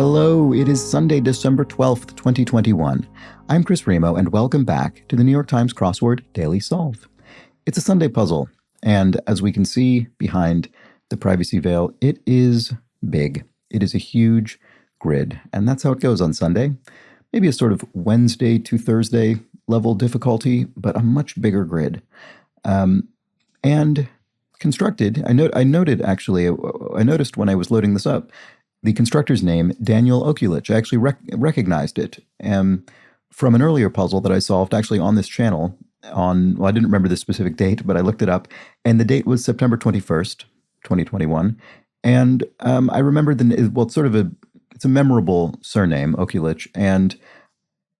Hello, it is Sunday, December 12th, 2021. I'm Chris Remo, and welcome back to the New York Times Crossword Daily Solve. It's a Sunday puzzle, and as we can see behind the privacy veil, it is big. It is a huge grid, and that's how it goes on Sunday. Maybe a sort of Wednesday to Thursday level difficulty, but a much bigger grid. And constructed, I noticed when I was loading this up, the constructor's name, Daniel Okulich. I actually recognized it from an earlier puzzle that I solved actually on this channel I didn't remember the specific date, but I looked it up, and the date was September 21st, 2021. And I remembered it's a memorable surname, Okulich, and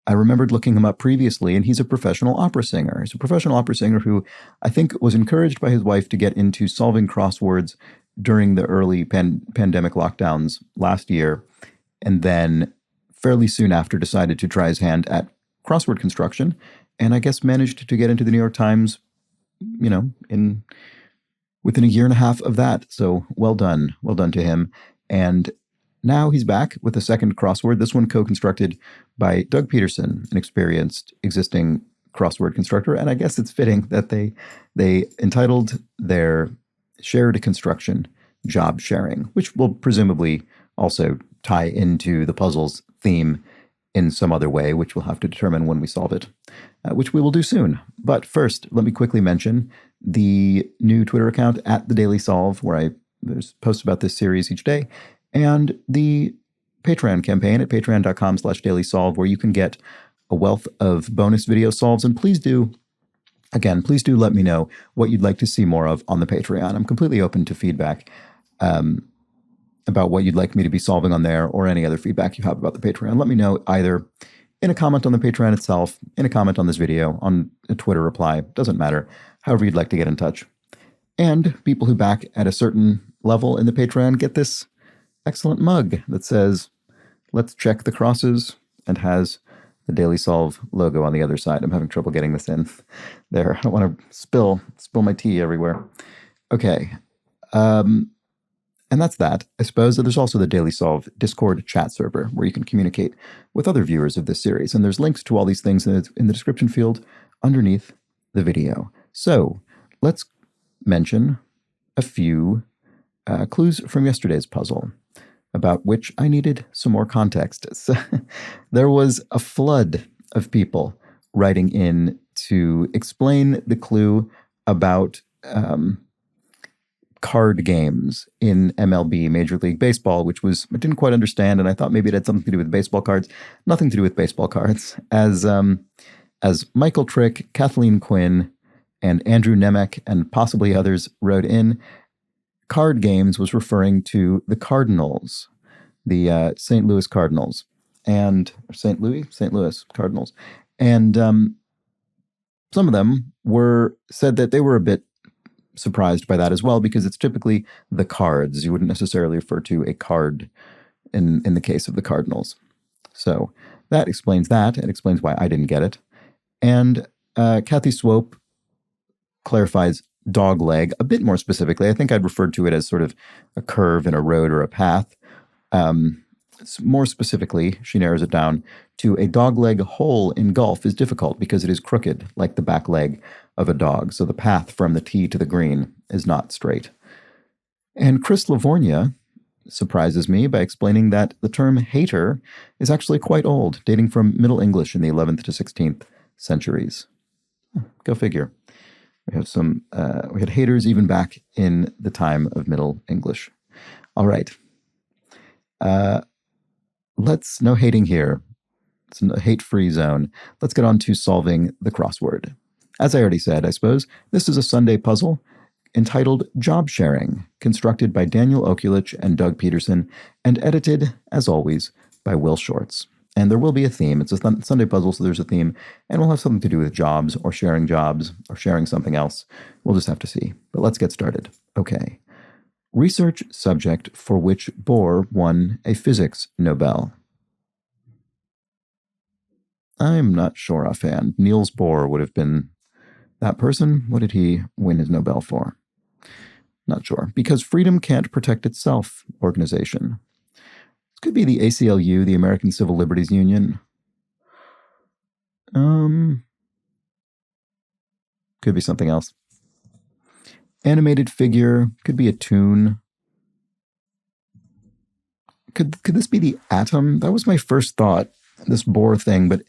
I remembered looking him up previously, and he's a professional opera singer. He's a professional opera singer who I think was encouraged by his wife to get into solving crosswords during the early pandemic lockdowns last year, and then fairly soon after decided to try his hand at crossword construction, and I guess managed to get into the New York Times, within a year and a half of that. So well done to him. And now he's back with a second crossword, this one co-constructed by Doug Peterson, an experienced existing crossword constructor, and I guess it's fitting that they entitled their shared construction job sharing, which will presumably also tie into the puzzle's theme in some other way, which we'll have to determine when we solve it, which we will do soon. But first, let me quickly mention the new Twitter account at The Daily Solve, where there's posts about this series each day, and the Patreon campaign at patreon.com/dailysolve, where you can get a wealth of bonus video solves. And please do let me know what you'd like to see more of on the Patreon. I'm completely open to feedback about what you'd like me to be solving on there, or any other feedback you have about the Patreon. Let me know either in a comment on the Patreon itself, in a comment on this video, on a Twitter reply, doesn't matter, however you'd like to get in touch. And people who back at a certain level in the Patreon get this excellent mug that says, "Let's check the crosses," and has the Daily Solve logo on the other side. I'm having trouble getting this in there. I don't want to spill my tea everywhere. Okay. And that's that, I suppose. There's also the Daily Solve Discord chat server, where you can communicate with other viewers of this series. And there's links to all these things in the description field underneath the video. So let's mention a few clues from yesterday's puzzle, about which I needed some more context. So, there was a flood of people writing in to explain the clue about card games in MLB, Major League Baseball, which I didn't quite understand, and I thought maybe it had something to do with baseball cards. Nothing to do with baseball cards. As Michael Trick, Kathleen Quinn, and Andrew Nemec, and possibly others wrote in, card games was referring to the Cardinals, the St. Louis Cardinals, and St. Louis Cardinals. And some of them said that they were a bit surprised by that as well, because it's typically the Cards. You wouldn't necessarily refer to a card in the case of the Cardinals. So that explains that. It explains why I didn't get it. And Kathy Swope clarifies dog leg a bit more specifically. I think I'd referred to it as sort of a curve in a road or a path. More specifically, she narrows it down to a dog leg hole in golf is difficult because it is crooked, like the back leg of a dog. So the path from the tee to the green is not straight. And Chris Lavornia surprises me by explaining that the term hater is actually quite old, dating from Middle English in the 11th to 16th centuries. Go figure. We had haters even back in the time of Middle English. All right. No hating here. It's a hate-free zone. Let's get on to solving the crossword. As I already said, I suppose, this is a Sunday puzzle entitled Job Sharing, constructed by Daniel Okulich and Doug Peterson, and edited, as always, by Will Shorts. And there will be a theme. It's a Sunday puzzle, so there's a theme, and we'll have something to do with jobs, or sharing something else. We'll just have to see. But let's get started. Okay. Research subject for which Bohr won a physics Nobel. I'm not sure offhand. Niels Bohr would have been that person. What did he win his Nobel for? Not sure. Because freedom can't protect itself organization. could be the ACLU, the American Civil Liberties Union. Could be something else. Animated figure, could be a tune. Could this be the atom? That was my first thought, this Bohr thing, but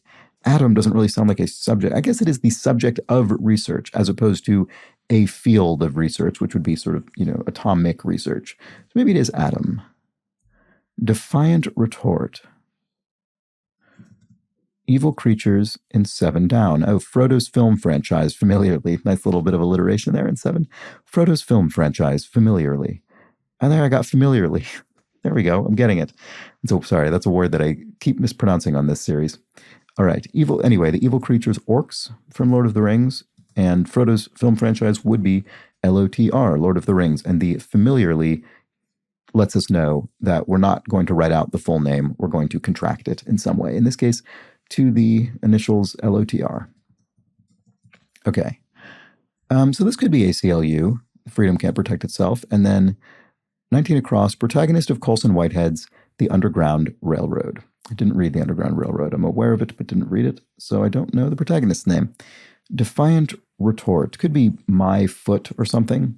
atom doesn't really sound like a subject. I guess it is the subject of research as opposed to a field of research, which would be sort of, atomic research. So maybe it is atom. Defiant retort. Evil creatures in Seven Down. Oh, Frodo's film franchise, familiarly. Nice little bit of alliteration there in Seven. Frodo's film franchise, familiarly. And there I got familiarly. There we go. I'm getting it. So sorry, that's a word that I keep mispronouncing on this series. All right. The evil creatures, orcs from Lord of the Rings, and Frodo's film franchise would be LOTR, Lord of the Rings. And the familiarly lets us know that we're not going to write out the full name. We're going to contract it in some way. In this case, to the initials LOTR. Okay. So this could be ACLU, Freedom Can't Protect Itself. And then 19 across, protagonist of Colson Whitehead's The Underground Railroad. I didn't read The Underground Railroad. I'm aware of it, but didn't read it, so I don't know the protagonist's name. Defiant retort. Could be my foot or something.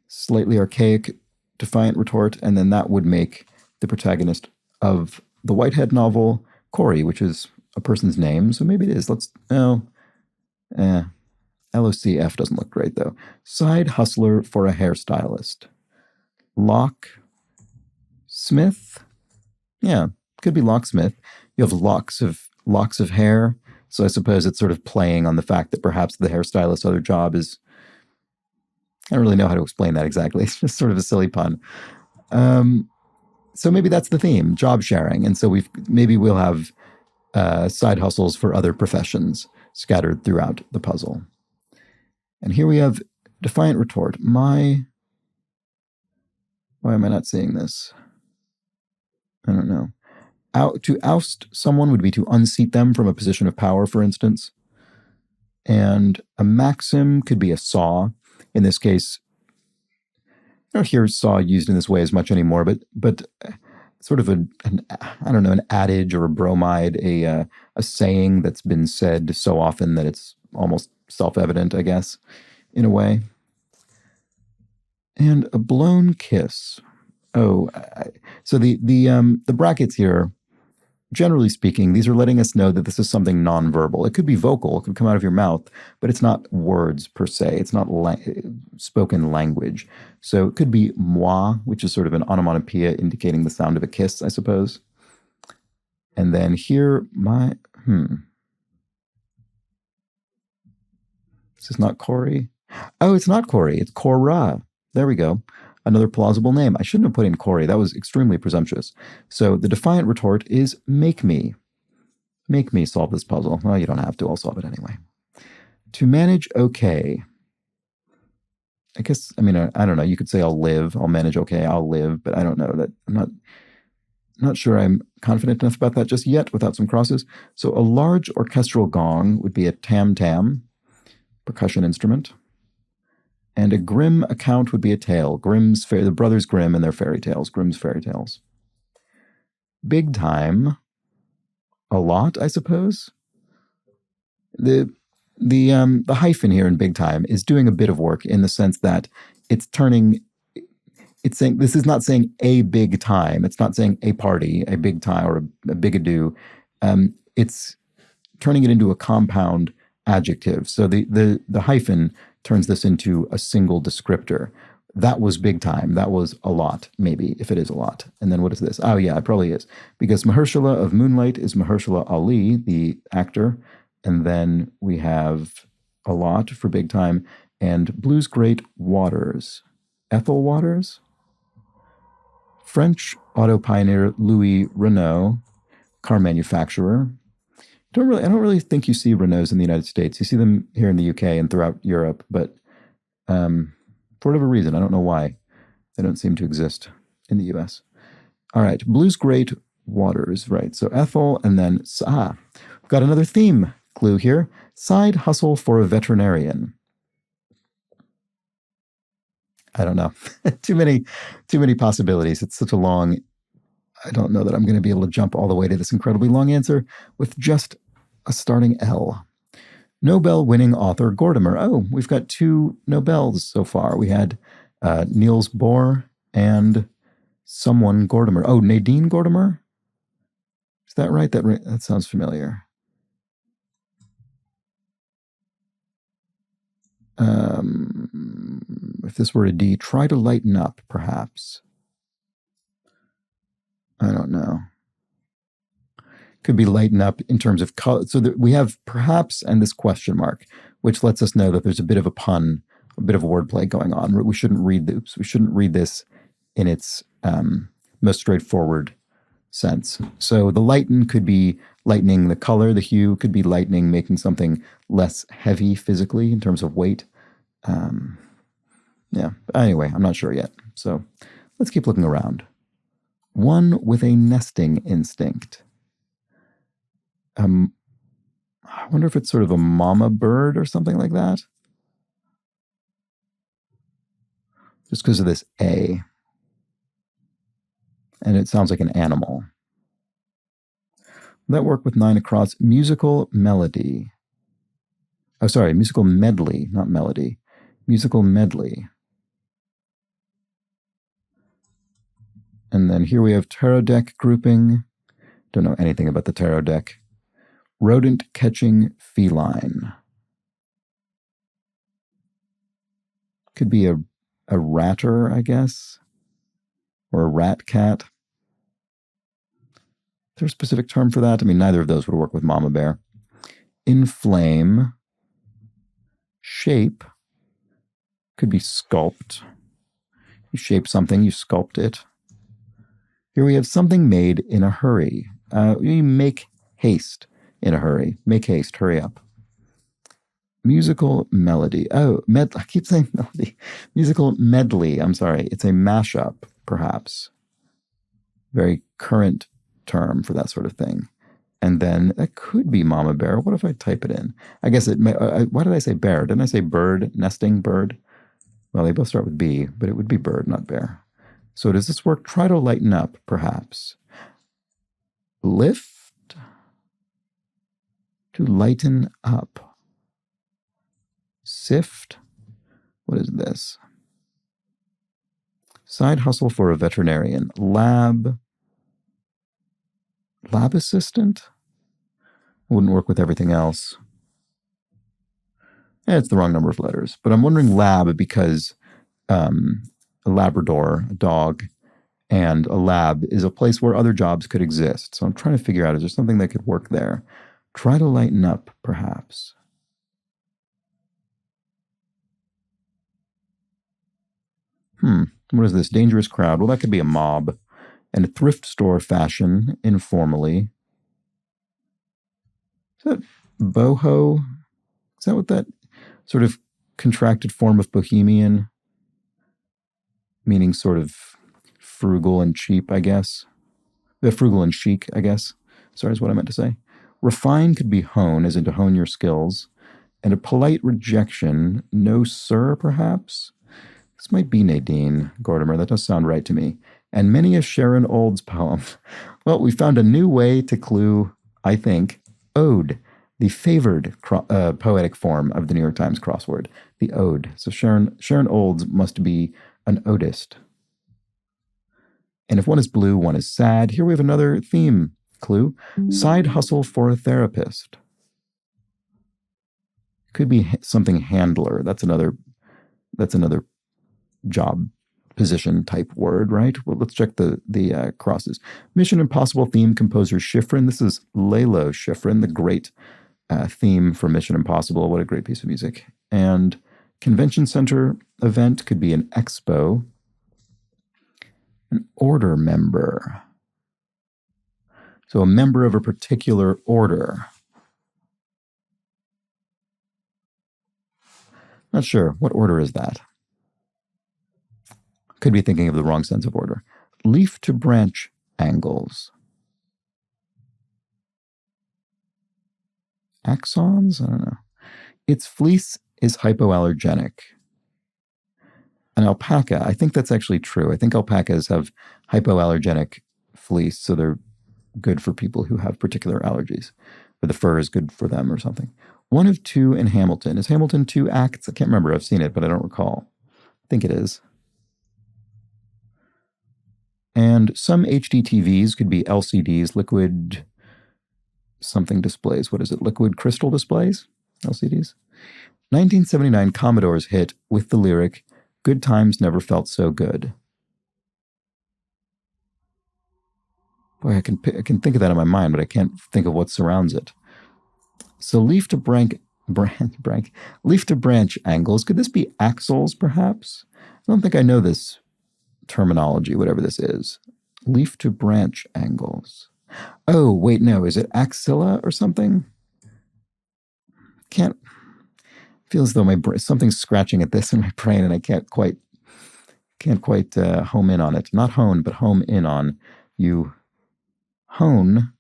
Slightly archaic, defiant retort, and then that would make the protagonist of the Whitehead novel Corey, which is a person's name, so maybe it is. LOCF doesn't look great, though. Side hustler for a hairstylist. Lock Smith? Yeah, could be locksmith. You have locks of hair, so I suppose it's sort of playing on the fact that perhaps the hairstylist's other job is... I don't really know how to explain that exactly. It's just sort of a silly pun. So maybe that's the theme, job sharing. And so maybe we'll have side hustles for other professions scattered throughout the puzzle. And here we have defiant retort. Why am I not seeing this? I don't know. To oust someone would be to unseat them from a position of power, for instance. And a maxim could be a saw. In this case, I don't hear saw used in this way as much anymore, but sort of an adage or a bromide, a saying that's been said so often that it's almost self-evident, I guess, in a way. And a blown kiss. Oh, so the brackets here, generally speaking, these are letting us know that this is something nonverbal. It could be vocal, it could come out of your mouth, but it's not words per se. It's not spoken language. So it could be moi, which is sort of an onomatopoeia indicating the sound of a kiss, I suppose. And then here, This is not Corey. Oh, it's not Corey. It's Cora. There we go. Another plausible name. I shouldn't have put in Corey. That was extremely presumptuous. So the defiant retort is make me. Make me solve this puzzle. Well, you don't have to. I'll solve it anyway. To manage okay. I guess, I don't know. You could say I'll live. I'll manage okay. I'll live. But I don't know that. I'm not sure I'm confident enough about that just yet without some crosses. So a large orchestral gong would be a tam-tam, percussion instrument. And a grim account would be a tale. The Brothers Grimm and their fairy tales. Grimm's fairy tales. Big time. A lot, I suppose. The hyphen here in big time is doing a bit of work in the sense that it's saying, this is not saying a big time. It's not saying a party, a big time, or a big ado. It's turning it into a compound adjective. So the hyphen turns this into a single descriptor. That was big time. That was a lot, maybe, if it is a lot. And then what is this? Oh, yeah, it probably is. Because Mahershala of Moonlight is Mahershala Ali, the actor. And then we have a lot for big time. And Blues Great Waters. Ethel Waters? French auto pioneer Louis Renault, car manufacturer. I don't really think you see Renaults in the United States. You see them here in the UK and throughout Europe, but for whatever reason, I don't know why, they don't seem to exist in the US. All right, Blues Great Waters, right? So Ethel, and then we've got another theme clue here: side hustle for a veterinarian. I don't know, too many possibilities. It's such a long I don't know that I'm going to be able to jump all the way to this incredibly long answer with just a starting L. Nobel-winning author Gordimer. Oh, we've got 2 Nobels so far. We had Niels Bohr and someone Gordimer. Oh, Nadine Gordimer? Is that right? That sounds familiar. If this were a D, try to lighten up, perhaps. I don't know. Could be lighten up in terms of color. So we have perhaps and this question mark, which lets us know that there's a bit of a pun, a bit of wordplay going on. We shouldn't read this in its most straightforward sense. So the lighten could be lightening the color. The hue could be lightening, making something less heavy physically in terms of weight. Yeah. Anyway, I'm not sure yet. So let's keep looking around. One with a nesting instinct. I wonder if it's sort of a mama bird or something like that. Just because of this A. And it sounds like an animal. That work with 9 across. Musical melody. Oh, sorry, musical medley, not melody. Musical medley. And then here we have tarot deck grouping. Don't know anything about the tarot deck. Rodent catching feline. Could be a ratter, I guess. Or a rat cat. Is there a specific term for that? I mean, neither of those would work with mama bear. Inflame. Shape. Could be sculpt. You shape something, you sculpt it. Here we have something made in a hurry. You make haste in a hurry. Make haste, hurry up. Musical melody. Oh, I keep saying melody. Musical medley. I'm sorry. It's a mashup, perhaps. Very current term for that sort of thing. And then that could be mama bear. What if I type it in? I guess it may. Why did I say bear? Didn't I say bird? Nesting bird? Well, they both start with B, but it would be bird, not bear. So does this work? Try to lighten up, perhaps. Lift. To lighten up. Sift. What is this? Side hustle for a veterinarian. Lab assistant? Wouldn't work with everything else. It's the wrong number of letters. But I'm wondering lab because a Labrador, a dog, and a lab is a place where other jobs could exist. So I'm trying to figure out, is there something that could work there? Try to lighten up, perhaps. What is this? Dangerous crowd. Well, that could be a mob. And a thrift store fashion, informally. Is that boho? Is that what that sort of contracted form of bohemian? Meaning sort of frugal and cheap, I guess. Frugal and chic, I guess. Sorry, is what I meant to say. Refine could be hone, as in to hone your skills. And a polite rejection, no sir, perhaps? This might be Nadine Gordimer. That does sound right to me. And many a Sharon Olds poem. Well, we found a new way to clue, I think, ode, the favored poetic form of the New York Times crossword, the ode. So Sharon Olds must be an odist. And if one is blue, one is sad. Here we have another theme clue. Side hustle for a therapist. Could be something handler. That's another job position type word, right? Well, let's check the crosses. Mission Impossible theme composer Schifrin. This is Lalo Schifrin, the great theme for Mission Impossible. What a great piece of music. And convention center event could be an expo. An order member. So a member of a particular order. Not sure. What order is that? Could be thinking of the wrong sense of order. Leaf to branch angles. Axons? I don't know. Its fleece is hypoallergenic. An alpaca, I think that's actually true. I think alpacas have hypoallergenic fleece, so they're good for people who have particular allergies, or the fur is good for them or something. One of two in Hamilton. Is Hamilton 2 acts? I can't remember. I've seen it, but I don't recall. I think it is. And some HD TVs could be LCDs, liquid something displays. What is it? Liquid crystal displays? LCDs? 1979 Commodore's hit with the lyric, "Good times never felt so good." Boy, I can think of that in my mind, but I can't think of what surrounds it. So leaf to branch angles. Could this be axles, perhaps? I don't think I know this terminology, whatever this is. Leaf to branch angles. Oh, wait, no. Is it axilla or something? Can't. Feel as though something's scratching at this in my brain, and I can't quite home in on it. Not hone, but home in on. You hone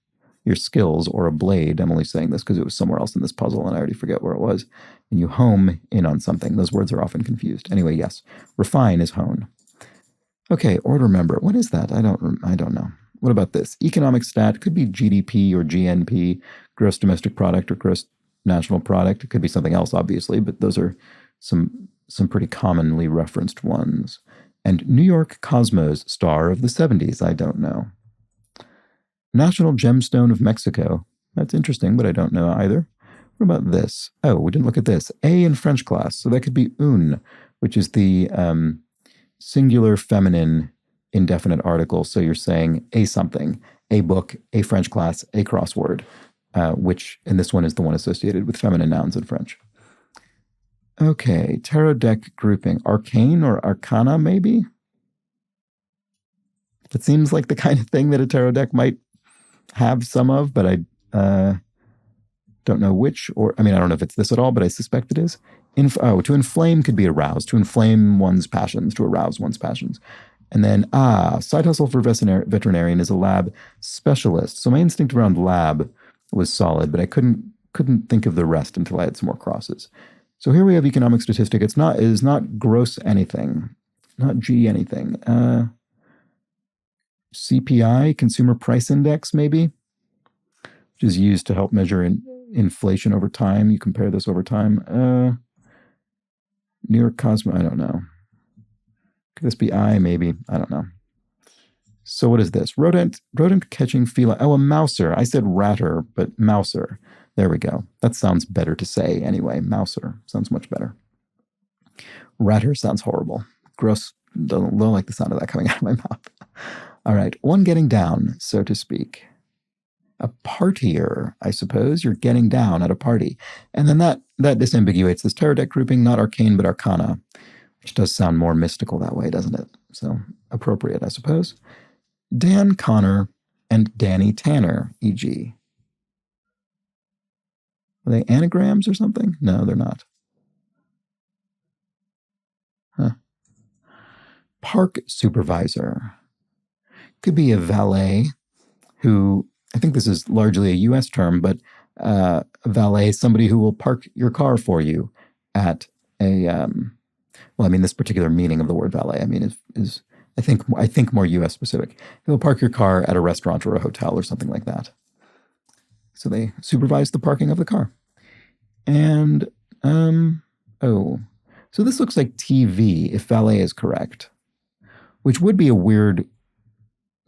your skills, or a blade. I'm only saying this because it was somewhere else in this puzzle, and I already forget where it was. And you home in on something. Those words are often confused. Anyway, yes, refine is hone. Okay, or remember. What is that? I don't know. What about this? Economic stat could be GDP or GNP, gross domestic product, or gross national product. It could be something else, obviously, but those are some pretty commonly referenced ones. And New York Cosmos star of the 70s. I don't know. National Gemstone of Mexico. That's interesting, but I don't know either. What about this? Oh, we didn't look at this. A in French class. So that could be une, which is the singular feminine indefinite article. So you're saying a something, a book, a French class, a crossword, which in this one is the one associated with feminine nouns in French. Okay, tarot deck grouping. Arcane or arcana, maybe? It seems like the kind of thing that a tarot deck might have some of, but I don't know which, I don't know if it's this at all, but I suspect it is. To inflame could be arouse, to inflame one's passions, to arouse one's passions. And then, side hustle for veterinarian is a lab specialist. So my instinct around lab was solid, but I couldn't think of the rest until I had some more crosses. So here we have economic statistic. It is not gross anything, not G anything. CPI, Consumer Price Index, maybe, which is used to help measure inflation over time. You compare this over time. New York Cosmo, I don't know. Could this be I, maybe? I don't know. So what is this? Rodent catching feline. Oh, a mouser. I said ratter, but mouser. There we go. That sounds better to say anyway. Mouser sounds much better. Ratter sounds horrible. Gross. Don't like the sound of that coming out of my mouth. All right. One getting down, so to speak. A partier, I suppose. You're getting down at a party. And then that disambiguates this tarot deck grouping, not arcane, but arcana, which does sound more mystical that way, doesn't it? So appropriate, I suppose. Dan Connor and Danny Tanner, e.g. Are they anagrams or something? No, they're not. Huh. Park supervisor. Could be a valet who, I think this is largely a U.S. term, but a valet, somebody who will park your car for you at a, this particular meaning of the word valet, is I think more U.S. specific. They'll park your car at a restaurant or a hotel or something like that. So they supervise the parking of the car. And, so this looks like TV, if valet is correct, which would be a weird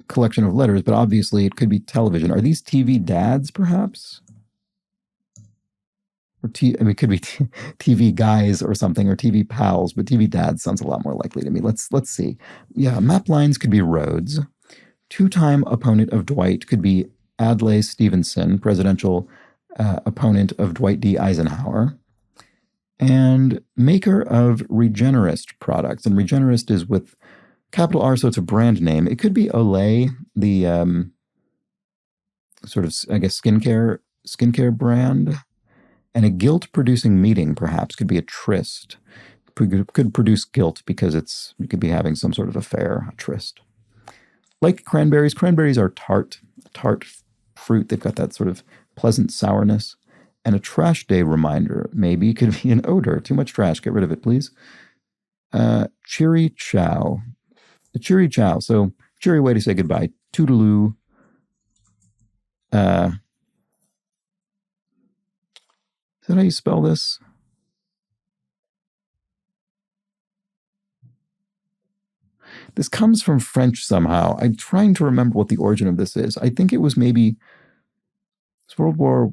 collection of letters, but obviously it could be television. Are these TV dads, perhaps? Or it could be TV guys or something, or TV pals, but TV dads sounds a lot more likely to me. Let's see. Yeah, map lines could be roads. Two-time opponent of Dwight could be Adlai Stevenson, presidential opponent of Dwight D. Eisenhower, and maker of Regenerist products. And Regenerist is with capital R, so it's a brand name. It could be Olay, the sort of, I guess, skincare brand. And a guilt-producing meeting, perhaps, could be a tryst. Could produce guilt because you could be having some sort of affair, a tryst. Like cranberries. Cranberries are tart fruit. They've got that sort of pleasant sourness. And a trash day reminder, maybe, could be an odor. Too much trash. Get rid of it, please. Cheery chow. The cheery chow. So, cheery way to say goodbye. toodaloo. Is that how you spell this? This comes from French somehow. I'm trying to remember what the origin of this is. I think it was maybe World War.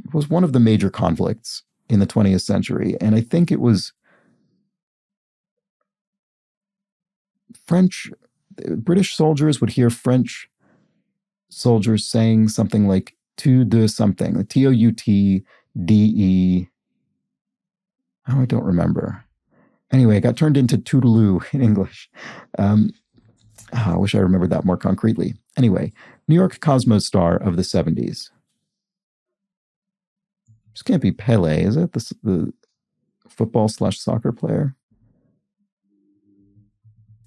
It was one of the major conflicts in the 20th century, and I think it was French. British soldiers would hear French soldiers saying something like "to de something," Toutde. Oh, I don't remember. Anyway, it got turned into toodaloo in English. I wish I remembered that more concretely. Anyway, New York Cosmos star of the 70s. This can't be Pele, is it? The football/soccer player?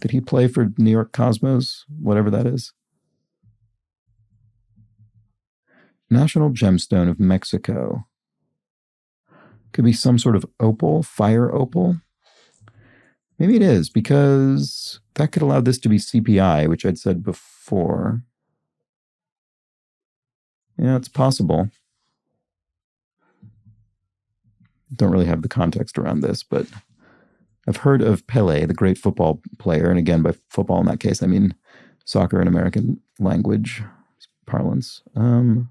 Did he play for New York Cosmos? Whatever that is. National Gemstone of Mexico. Could be some sort of opal, fire opal. Maybe it is, because that could allow this to be CPI, which I'd said before. Yeah, it's possible. Don't really have the context around this, but I've heard of Pele, the great football player. And again, by football in that case, I mean soccer in American language parlance. I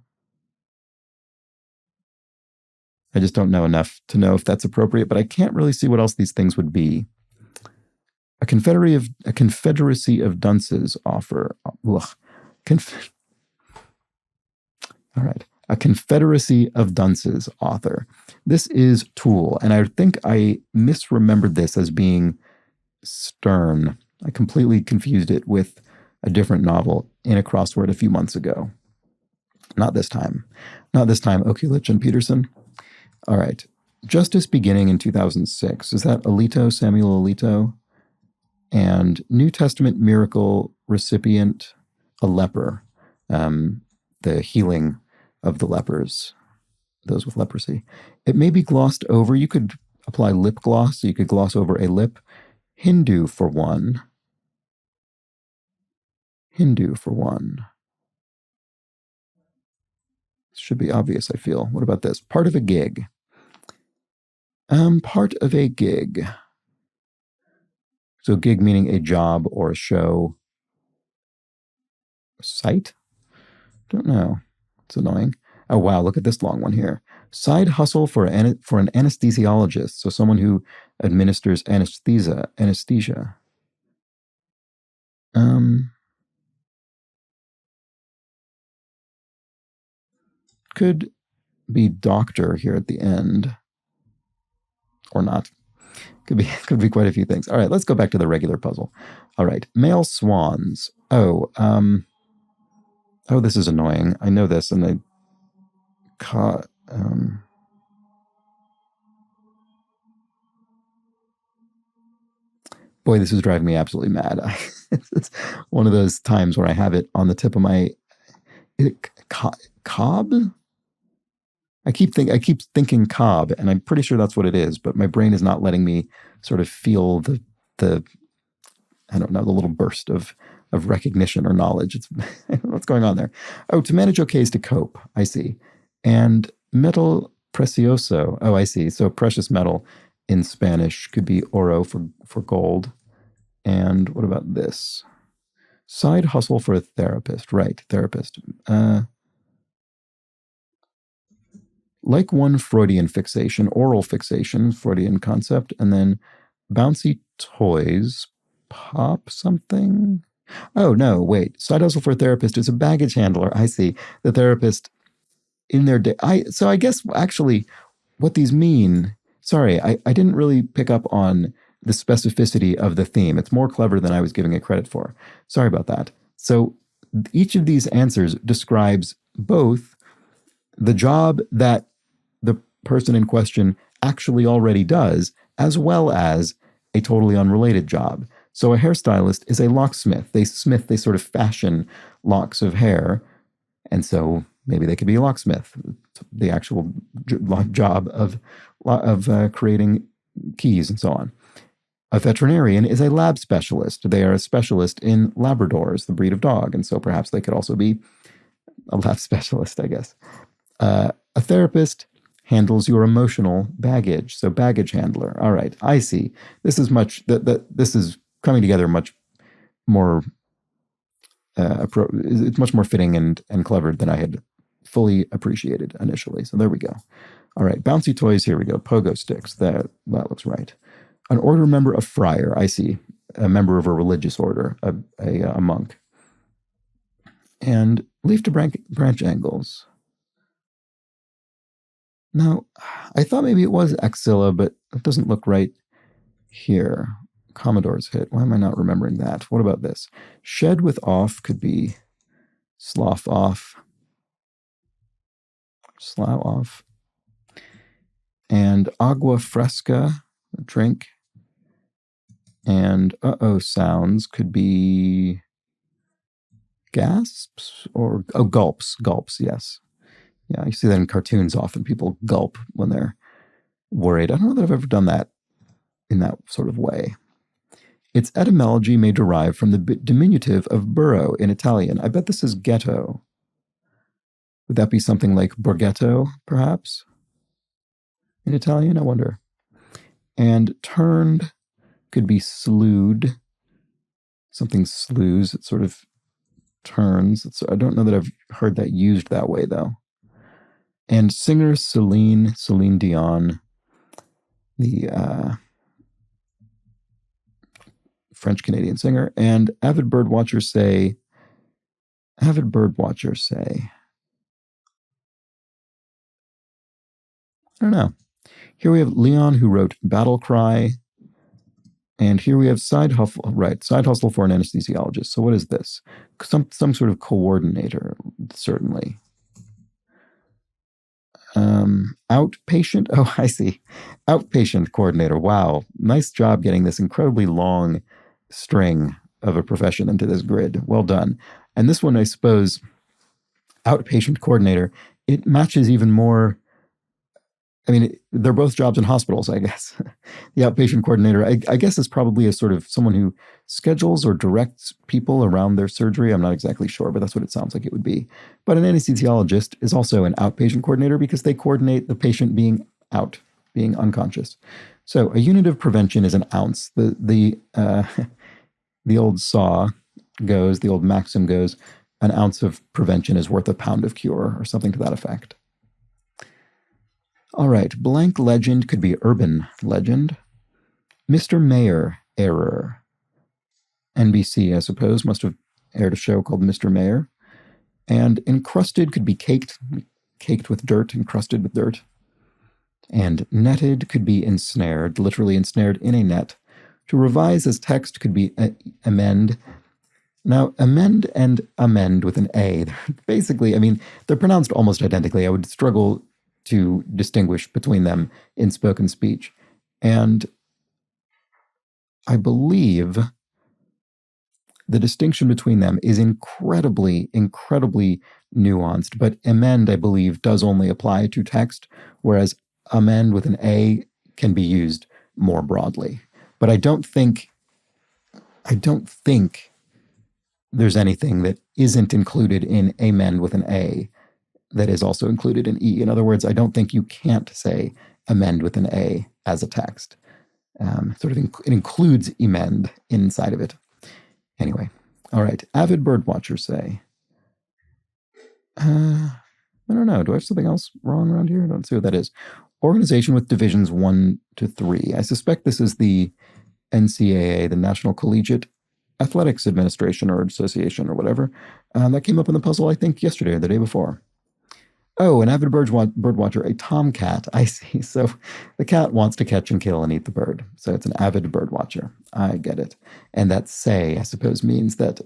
just don't know enough to know if that's appropriate, but I can't really see what else these things would be. A confederacy of dunces offer. All right. A Confederacy of Dunces author. This is Tool, and I think I misremembered this as being Stern. I completely confused it with a different novel in a crossword a few months ago. Not this time. Not this time, Okulich and Peterson. All right. Justice Beginning in 2006. Is that Alito, Samuel Alito? And New Testament Miracle recipient, a leper. The healing of the lepers, those with leprosy. It may be glossed over. You could apply lip gloss, so you could gloss over a lip. Hindu for one. Hindu for one. Should be obvious, I feel. What about this? Part of a gig. Part of a gig. So gig meaning a job or a show. Site? Don't know. It's annoying. Oh, wow, look at this long one here. Side hustle for an anesthesiologist, so someone who administers anesthesia. Could be doctor here at the end. Or not. Could be quite a few things. All right, let's go back to the regular puzzle. All right, male swans. Oh, this is annoying. I know this, and boy, this is driving me absolutely mad. It's one of those times where I have it on the tip of my cob. I keep thinking cob, and I'm pretty sure that's what it is, but my brain is not letting me sort of feel the I don't know, the little burst of recognition or knowledge. It's what's going on there. Oh, to manage okay is to cope. I see. And metal precioso. Oh, I see. So precious metal in Spanish could be oro for gold. And what about this? Side hustle for a therapist. Right, therapist. Like one Freudian fixation, oral fixation, Freudian concept, and then bouncy toys, pop something. Oh, no, wait. Side hustle for a therapist is a baggage handler. I see. The therapist in their day. So I guess actually what these mean, sorry, I didn't really pick up on the specificity of the theme. It's more clever than I was giving it credit for. Sorry about that. So each of these answers describes both the job that the person in question actually already does, as well as a totally unrelated job. So a hairstylist is a locksmith. They sort of fashion locks of hair. And so maybe they could be a locksmith, the actual job of creating keys and so on. A veterinarian is a lab specialist. They are a specialist in Labradors, the breed of dog, and so perhaps they could also be a lab specialist, I guess. A therapist handles your emotional baggage, so baggage handler. All right, I see. This is this is coming together much more. It's much more fitting and clever than I had fully appreciated initially. So there we go. All right, bouncy toys. Here we go. Pogo sticks. That looks right. An order member of friar. I see. A member of a religious order, a monk. And leaf to branch angles. Now, I thought maybe it was axilla, but it doesn't look right here. Commodore's hit. Why am I not remembering that? What about this? Shed with off could be slough off. Slough off. And agua fresca, drink. And uh-oh sounds could be gasps or gulps. Gulps, yes. Yeah, you see that in cartoons often. People gulp when they're worried. I don't know that I've ever done that in that sort of way. Its etymology may derive from the diminutive of burrow in Italian. I bet this is ghetto. Would that be something like borghetto, perhaps? In Italian, I wonder. And turned could be slewed. Something slews. It sort of turns. I don't know that I've heard that used that way, though. And singer Celine Dion, the French-Canadian singer, and avid bird watchers say, I don't know. Here we have Leon, who wrote Battle Cry, and here we have side hustle for an anesthesiologist. So what is this? Some sort of coordinator, certainly. Outpatient. Oh, I see. Outpatient coordinator. Wow. Nice job getting this incredibly long string of a profession into this grid. Well done. And this one, I suppose, outpatient coordinator, it matches even more. I mean, they're both jobs in hospitals, I guess. The outpatient coordinator, I guess, is probably a sort of someone who schedules or directs people around their surgery. I'm not exactly sure, but that's what it sounds like it would be. But an anesthesiologist is also an outpatient coordinator because they coordinate the patient being out, being unconscious. So a unit of prevention is an ounce. The old saw goes, the old maxim goes, an ounce of prevention is worth a pound of cure, or something to that effect. All right, blank legend could be urban legend. Mr. Mayor error. NBC, I suppose, must have aired a show called Mr. Mayor. And encrusted could be caked with dirt, encrusted with dirt. And netted could be ensnared, literally ensnared in a net. To revise as text could be amend. Now, amend and amend with an A, basically, I mean, they're pronounced almost identically. I would struggle to distinguish between them in spoken speech. And I believe the distinction between them is incredibly, incredibly nuanced. But amend, I believe, does only apply to text, whereas amend with an A can be used more broadly. But I don't think there's anything that isn't included in amend with an A that is also included in E. In other words, I don't think you can't say amend with an A as a text. It includes emend inside of it. Anyway, all right. Avid bird watchers say. I don't know. Do I have something else wrong around here? I don't see what that is. Organization with divisions 1 to 3. I suspect this is the NCAA, the National Collegiate Athletics Administration or Association or whatever. That came up in the puzzle, I think, yesterday or the day before. Oh, an avid bird watcher, a tomcat. I see. So the cat wants to catch and kill and eat the bird. So it's an avid bird watcher. I get it. And that say, I suppose, means that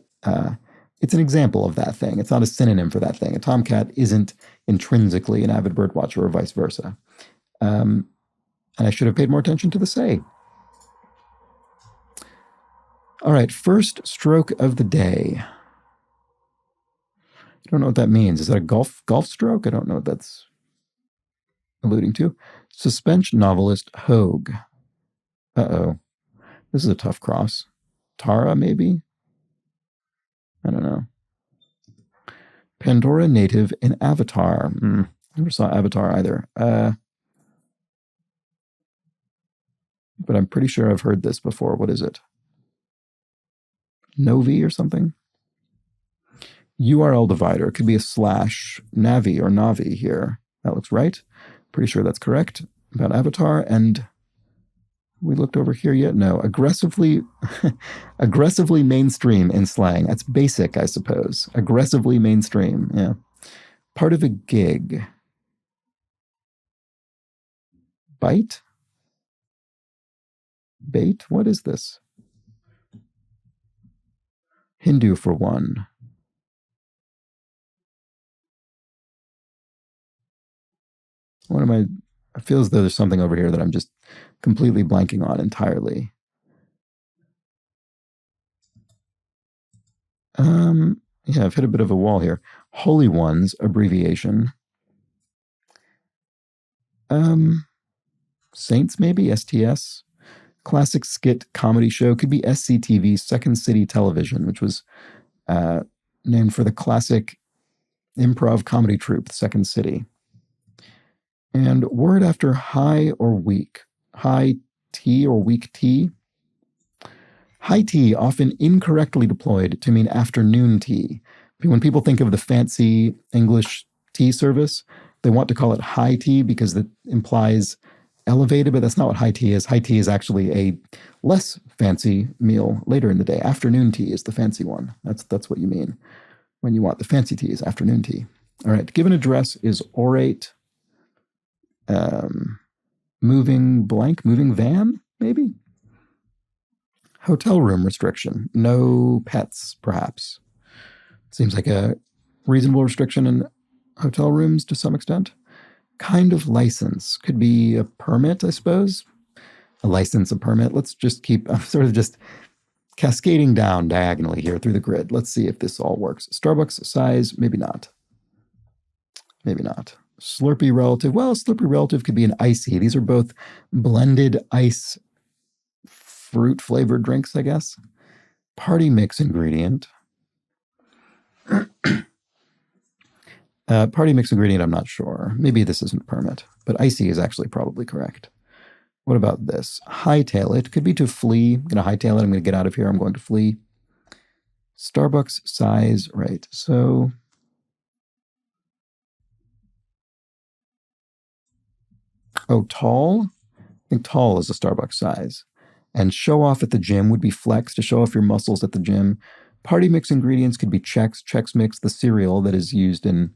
it's an example of that thing. It's not a synonym for that thing. A tomcat isn't intrinsically an avid bird watcher or vice versa. And I should have paid more attention to the say. All right, first stroke of the day. I don't know what that means. Is that a golf stroke? I don't know what that's alluding to. Suspense novelist Hogue. Uh-oh. This is a tough cross. Tara, maybe? I don't know. Pandora native in Avatar. Never saw Avatar either. But I'm pretty sure I've heard this before. What is it? Novi or something? URL divider. Could be a slash Navi or Navi here. That looks right. Pretty sure that's correct about Avatar. And we looked over here yet? No. Aggressively mainstream in slang. That's basic, I suppose. Aggressively mainstream. Yeah. Part of a gig. Bite? Bait? What is this? Hindu for one. What am I? I feel as though there's something over here that I'm just completely blanking on entirely. Yeah, I've hit a bit of a wall here. Holy Ones abbreviation. Saints maybe, STS. Classic skit comedy show, could be SCTV, Second City Television, which was named for the classic improv comedy troupe, Second City. And word after high or weak. High tea or weak tea. High tea, often incorrectly deployed to mean afternoon tea. When people think of the fancy English tea service, they want to call it high tea because that implies elevated, but that's not what high tea is. High tea is actually a less fancy meal later in the day. Afternoon tea is the fancy one. That's what you mean when you want the fancy tea is afternoon tea. All right, given address is orate. Moving van, maybe? Hotel room restriction. No pets, perhaps. Seems like a reasonable restriction in hotel rooms to some extent. Kind of license. Could be a permit, I suppose. A license, a permit. Let's just keep, I'm sort of just cascading down diagonally here through the grid. Let's see if this all works. Starbucks size, maybe not. Maybe not. Slurpee relative. Well, Slurpee relative could be an icy. These are both blended ice fruit flavored drinks, I guess. Party mix ingredient. Party mix ingredient, I'm not sure. Maybe this isn't permit, but icy is actually probably correct. What about this? Hightail it. Could be to flee. I'm going to hightail it. I'm going to get out of here. I'm going to flee. Starbucks size, right. So tall? I think tall is a Starbucks size. And show off at the gym would be flex, to show off your muscles at the gym. Party mix ingredients could be Chex Mix, the cereal that is used in,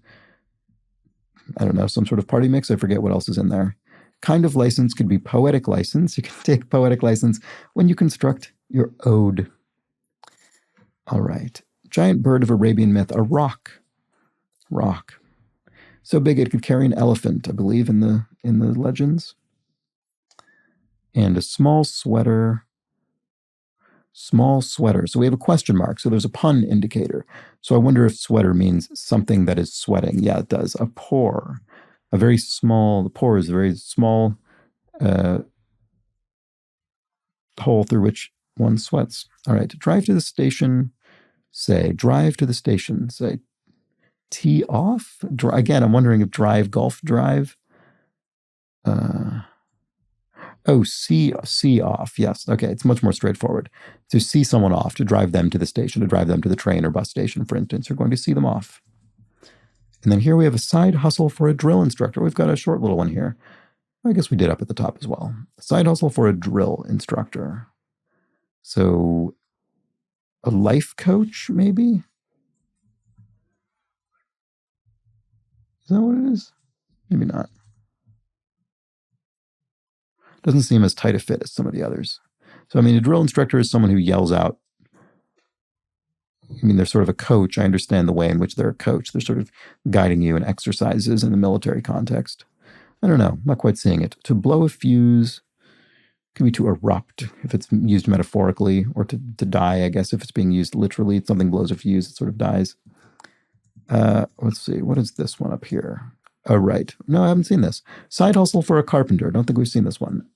I don't know, some sort of party mix. I forget what else is in there. Kind of license could be poetic license. You can take poetic license when you construct your ode. All right. Giant bird of Arabian myth, a rock. Rock. So big it could carry an elephant, I believe, in the legends. And a small sweater. Small sweater. So we have a question mark. So there's a pun indicator. So I wonder if sweater means something that is sweating. Yeah, it does. A pore. A very small, the pore is a very small hole through which one sweats. All right. Drive to the station. Say, drive to the station. Say, tee off. Again, I'm wondering if drive, golf drive. See off. Yes. Okay. It's much more straightforward. To see someone off, to drive them to the station, to drive them to the train or bus station, for instance, you're going to see them off. And then here we have a side hustle for a drill instructor. We've got a short little one here. I guess we did up at the top as well. Side hustle for a drill instructor. So a life coach, maybe? Is that what it is? Maybe not. Doesn't seem as tight a fit as some of the others. So, I mean, a drill instructor is someone who yells out. I mean, they're sort of a coach. I understand the way in which they're a coach. They're sort of guiding you in exercises in the military context. I don't know. I'm not quite seeing it. To blow a fuse could be to erupt if it's used metaphorically, or to die, I guess, if it's being used literally. Something blows a fuse, it sort of dies. Let's see. What is this one up here? Oh, right. No, I haven't seen this. Side hustle for a carpenter. Don't think we've seen this one.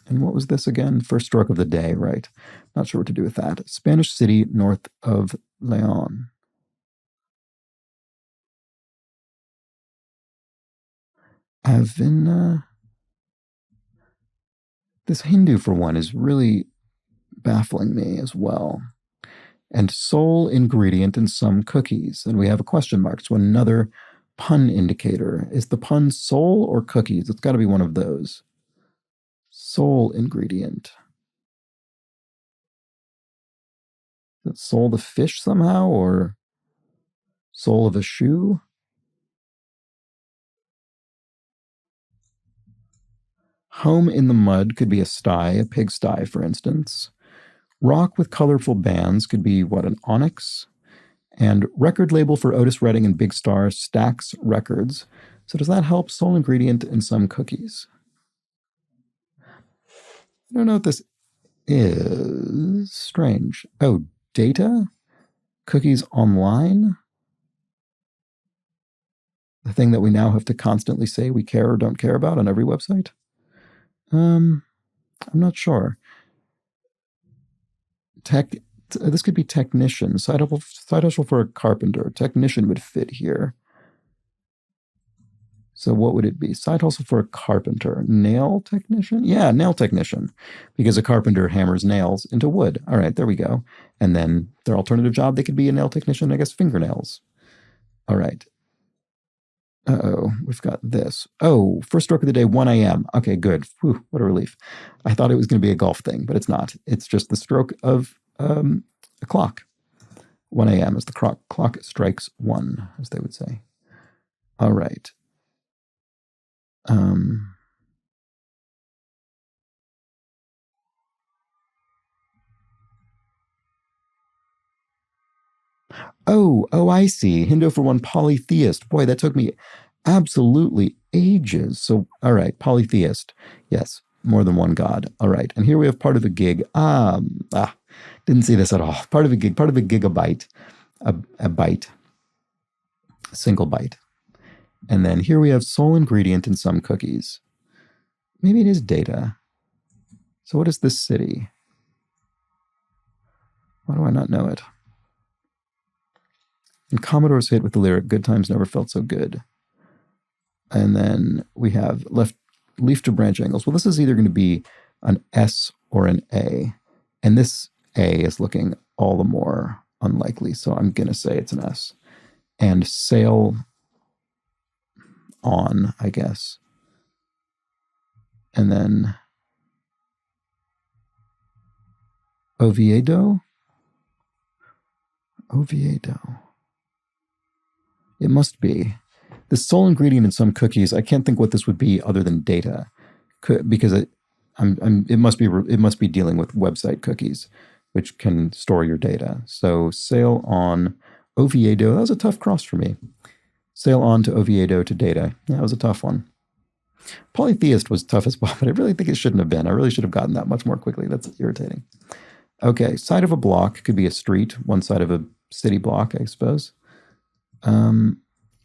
And what was this again? First stroke of the day, right? Not sure what to do with that. Spanish city north of Leon. Avina. This Hindu, for one, is really baffling me as well. And sole ingredient in some cookies. And we have a question mark. So another pun indicator. Is the pun sole or cookies? It's got to be one of those. Sole ingredient. Is it sole the fish somehow, or sole of a shoe? Home in the mud could be a sty, a pigsty, for instance. Rock with colorful bands could be, what, an onyx? And record label for Otis Redding and Big Star, Stax Records. So does that help? Sole ingredient in some cookies. I don't know what this is. Strange. Oh, data? Cookies online? The thing that we now have to constantly say we care or don't care about on every website? I'm not sure. This could be technician. Side hustle for a carpenter. Technician would fit here. So what would it be? Side hustle for a carpenter. Nail technician? Yeah, nail technician. Because a carpenter hammers nails into wood. All right, there we go. And then their alternative job, they could be a nail technician, I guess, fingernails. All right. Uh-oh, we've got this. Oh, first stroke of the day, 1 a.m. Okay, good. Whew, what a relief. I thought it was going to be a golf thing, but it's not. It's just the stroke of a clock. 1 a.m. as the clock strikes 1, as they would say. All right. Oh, I see. Hindu for one, polytheist. Boy, that took me absolutely ages. So, all right, polytheist. Yes, more than one god. All right, and here we have part of a gig. Didn't see this at all. Part of a gig, part of a gigabyte, a byte, a single byte. And then here we have sole ingredient in some cookies. Maybe it is data. So what is this city? Why do I not know it? And Commodore's hit with the lyric, "Good times never felt so good." And then we have leaf to branch angles. Well, this is either going to be an S or an A. And this A is looking all the more unlikely. So I'm going to say it's an S. And sail on, I guess. And then Oviedo. It must be. The sole ingredient in some cookies, I can't think what this would be other than data, because it must be dealing with website cookies, which can store your data. So sail on Oviedo. That was a tough cross for me. Sail on to Oviedo to data. That was a tough one. Polytheist was tough as well, but I really think it shouldn't have been. I really should have gotten that much more quickly. That's irritating. Okay, side of a block could be a street, one side of a city block, I suppose.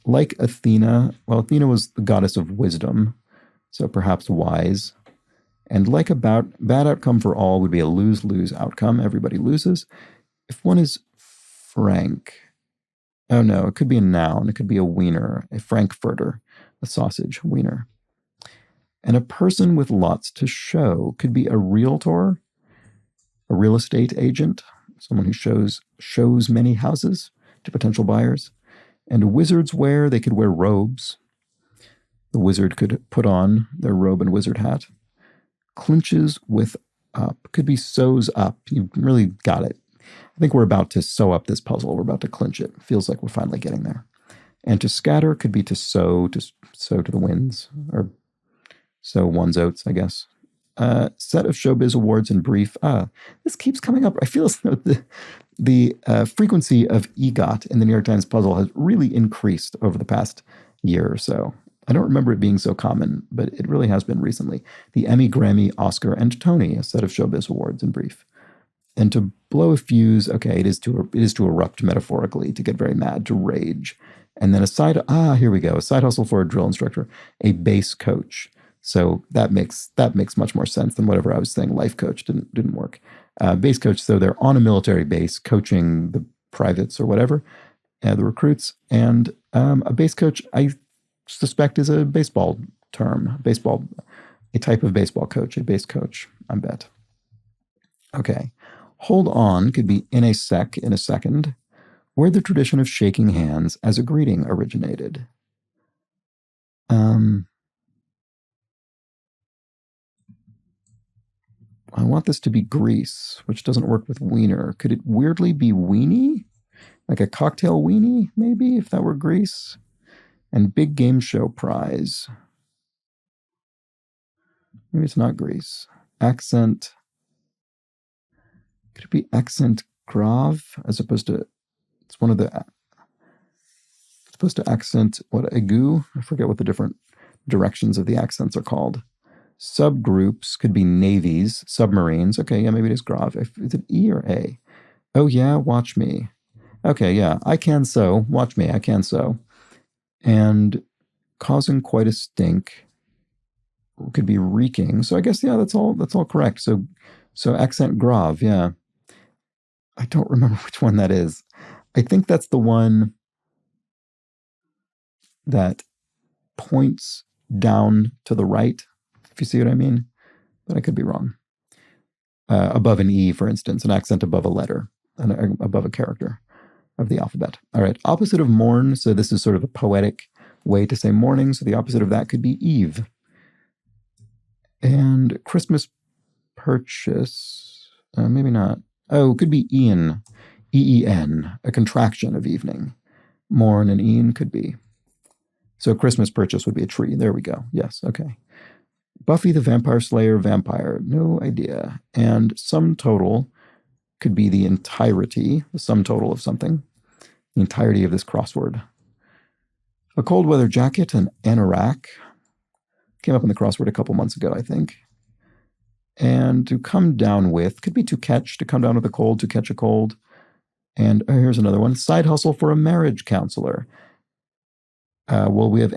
Like Athena, well, Athena was the goddess of wisdom, so perhaps wise. And like a bad outcome for all would be a lose-lose outcome. Everybody loses. If one is frank, oh no, it could be a noun. It could be a wiener, a frankfurter, a sausage wiener. And a person with lots to show could be a realtor, a real estate agent, someone who shows many houses to potential buyers. And wizards they could wear robes. The wizard could put on their robe and wizard hat. Clinches with up. Could be sews up. You really got it. I think we're about to sew up this puzzle. We're about to clinch it. Feels like we're finally getting there. And to scatter could be to sow to the winds, or sow one's oats, I guess. Set of showbiz awards in brief. This keeps coming up. I feel as though the frequency of EGOT in the New York Times puzzle has really increased over the past year or so. I don't remember it being so common, but it really has been recently. The Emmy, Grammy, Oscar, and Tony, a set of showbiz awards in brief. And to blow a fuse, okay, it is to erupt metaphorically, to get very mad, to rage. And then here we go, a side hustle for a drill instructor, a bass coach. So that makes much more sense than whatever I was saying. Life coach didn't work. Base coach, so they're on a military base coaching the privates or whatever, the recruits. And a base coach, I suspect, is a baseball term. A type of baseball coach, a base coach, I bet. Okay. Hold on could be in a second, where the tradition of shaking hands as a greeting originated. I want this to be Greece, which doesn't work with wiener. Could it weirdly be weenie? Like a cocktail weenie, maybe, if that were Greece? And big game show prize. Maybe it's not Greece. Accent. Could it be accent grave as opposed to, it's one of the, it's supposed to accent, what, aigu? I forget what the different directions of the accents are called. Subgroups could be navies, submarines. Okay, yeah, maybe it is grave. Is it E or A? Oh, yeah, watch me. Okay, yeah, I can sew. Watch me, I can sew. And causing quite a stink could be reeking. So I guess, yeah, that's all correct. So accent grave, yeah. I don't remember which one that is. I think that's the one that points down to the right, if you see what I mean. But I could be wrong. Above an E, for instance, an accent above a letter, above a character of the alphabet. All right, opposite of morn. So this is sort of a poetic way to say morning. So the opposite of that could be eve. And Christmas purchase, maybe not. Oh, it could be Ian, E-E-N, a contraction of evening. Morn and Ian could be. So Christmas purchase would be a tree. There we go. Yes, okay. Buffy the Vampire Slayer, vampire. No idea. And sum total could be the entirety, the sum total of something. The entirety of this crossword. A cold weather jacket, an anorak. Came up in the crossword a couple months ago, I think. And to come down with, could be to catch, to come down with a cold, to catch a cold. And here's another one, side hustle for a marriage counselor. Well, we have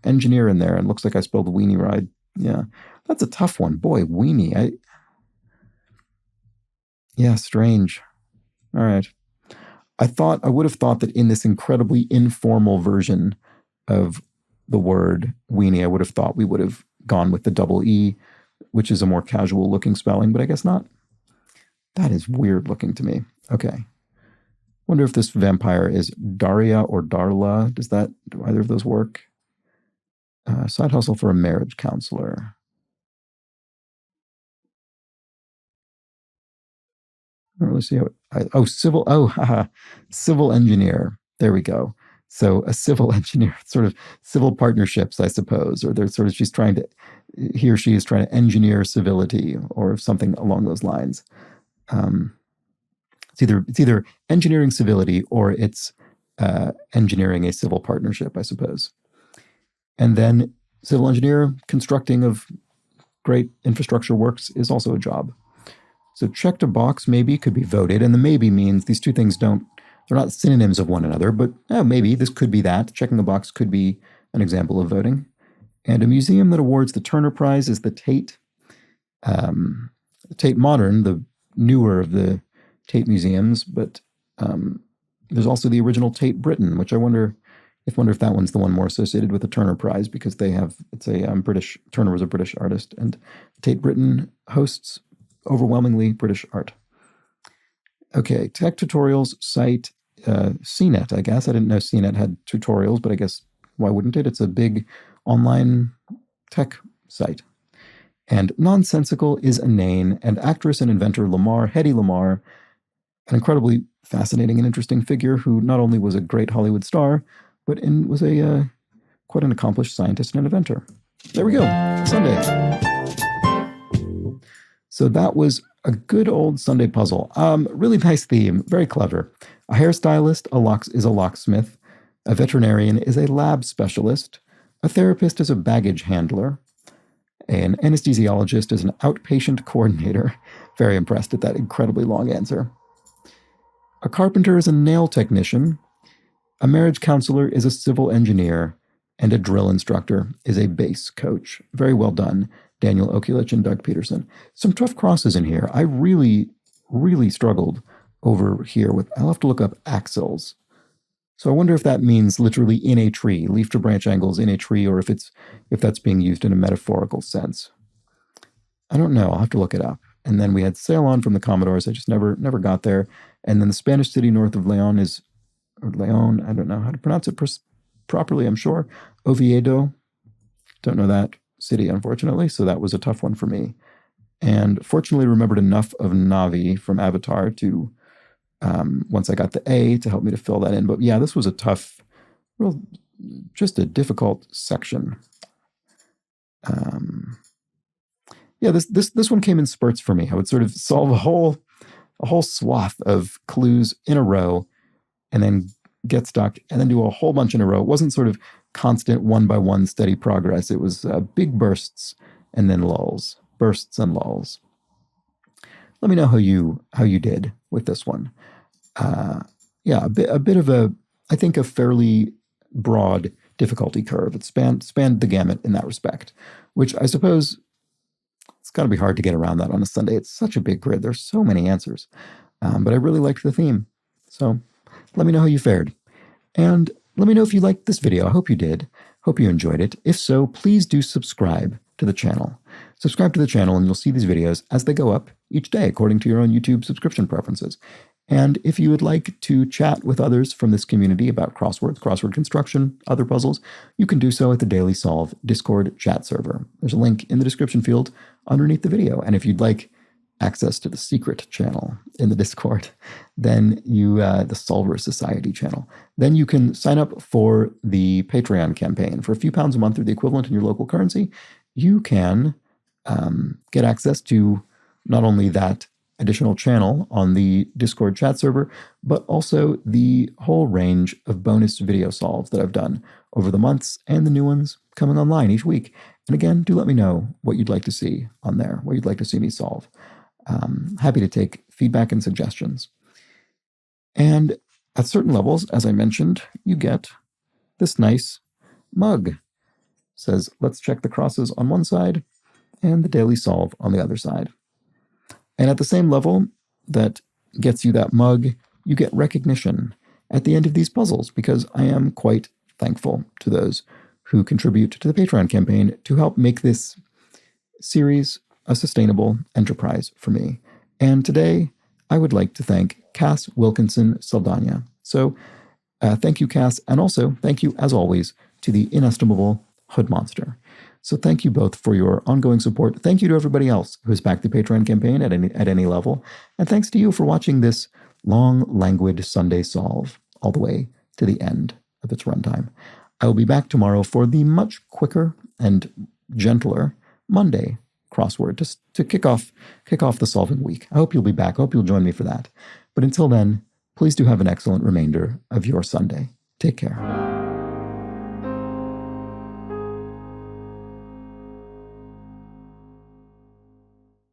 engineer in there, and looks like I spelled weenie ride. Yeah, that's a tough one. Boy, weenie. Yeah, strange. All right. I would have thought that in this incredibly informal version of the word weenie, I would have thought we would have gone with the double E, which is a more casual looking spelling, but I guess not. That is weird looking to me. Okay. Wonder if this vampire is Daria or Darla. Do either of those work? Side hustle for a marriage counselor. I don't really see how civil engineer. There we go. So a civil engineer, sort of civil partnerships, I suppose, or he or she is trying to engineer civility or something along those lines. It's either engineering civility or it's engineering a civil partnership, I suppose. And then civil engineer, constructing of great infrastructure works is also a job. So checked a box maybe could be voted, and the maybe means these two things they're not synonyms of one another, but maybe this could be that. Checking a box could be an example of voting. And a museum that awards the Turner Prize is the Tate. Tate Modern, the newer of the Tate museums, but there's also the original Tate Britain, which I wonder if that one's the one more associated with the Turner Prize, because Turner was a British artist, and Tate Britain hosts overwhelmingly British art. Okay, tech tutorials site CNET, I guess. I didn't know CNET had tutorials, but I guess why wouldn't it? It's a big online tech site. And nonsensical is Inane, and actress and inventor Hedy Lamarr, an incredibly fascinating and interesting figure who not only was a great Hollywood star, but was quite an accomplished scientist and inventor. There we go, Sunday. So that was a good old Sunday puzzle. Really nice theme, very clever. A hairstylist is a locksmith. A veterinarian is a lab specialist. A therapist is a baggage handler. An anesthesiologist is an outpatient coordinator. Very impressed at that incredibly long answer. A carpenter is a nail technician. A marriage counselor is a civil engineer. and a drill instructor is a bass coach. Very well done, Daniel Okulich and Doug Peterson. Some tough crosses in here. I really, really struggled over here with, I'll have to look up axils. So I wonder if that means literally in a tree, leaf to branch angles in a tree, or if that's being used in a metaphorical sense. I don't know. I'll have to look it up. And then we had Sail On from the Commodores. I just never got there. And then the Spanish city north of Leon is, or Leon, I don't know how to pronounce it properly, I'm sure. Oviedo. Don't know that city, unfortunately. So that was a tough one for me. And fortunately remembered enough of Navi from Avatar to, once I got the A, to help me to fill that in. But yeah, this was a tough, just a difficult section. Yeah, this one came in spurts for me. I would sort of solve a whole swath of clues in a row and then get stuck and then do a whole bunch in a row. It wasn't sort of constant one by one steady progress. It was big bursts and then lulls, bursts and lulls. Let me know how you did with this one. Yeah, a bit of I think a fairly broad difficulty curve. It spanned the gamut in that respect, which I suppose it's got to be hard to get around that on a Sunday. It's such a big grid. There's so many answers. But I really liked the theme. So let me know how you fared. And let me know if you liked this video. I hope you did. Hope you enjoyed it. If so, please do subscribe to the channel. Subscribe to the channel and you'll see these videos as they go up each day according to your own YouTube subscription preferences. And if you would like to chat with others from this community about crosswords, crossword construction, other puzzles, you can do so at the Daily Solve Discord chat server. There's a link in the description field underneath the video. And if you'd like access to the secret channel in the Discord, then the Solver Society channel, then you can sign up for the Patreon campaign. For a few pounds a month or the equivalent in your local currency, you can get access to not only that additional channel on the Discord chat server, but also the whole range of bonus video solves that I've done over the months and the new ones coming online each week. And again, do let me know what you'd like to see on there, what you'd like to see me solve. Happy to take feedback and suggestions. And at certain levels, as I mentioned, you get this nice mug. It says, let's check the crosses on one side and the daily solve on the other side. And at the same level that gets you that mug, you get recognition at the end of these puzzles, because I am quite thankful to those who contribute to the Patreon campaign to help make this series a sustainable enterprise for me. And today, I would like to thank Cass Wilkinson Saldana. So thank you, Cass, and also thank you, as always, to the inestimable Hood Monster. So thank you both for your ongoing support. Thank you to everybody else who has backed the Patreon campaign at any level. And thanks to you for watching this long, languid Sunday solve all the way to the end of its runtime. I will be back tomorrow for the much quicker and gentler Monday crossword to kick off the solving week. I hope you'll be back. I hope you'll join me for that. But until then, please do have an excellent remainder of your Sunday. Take care.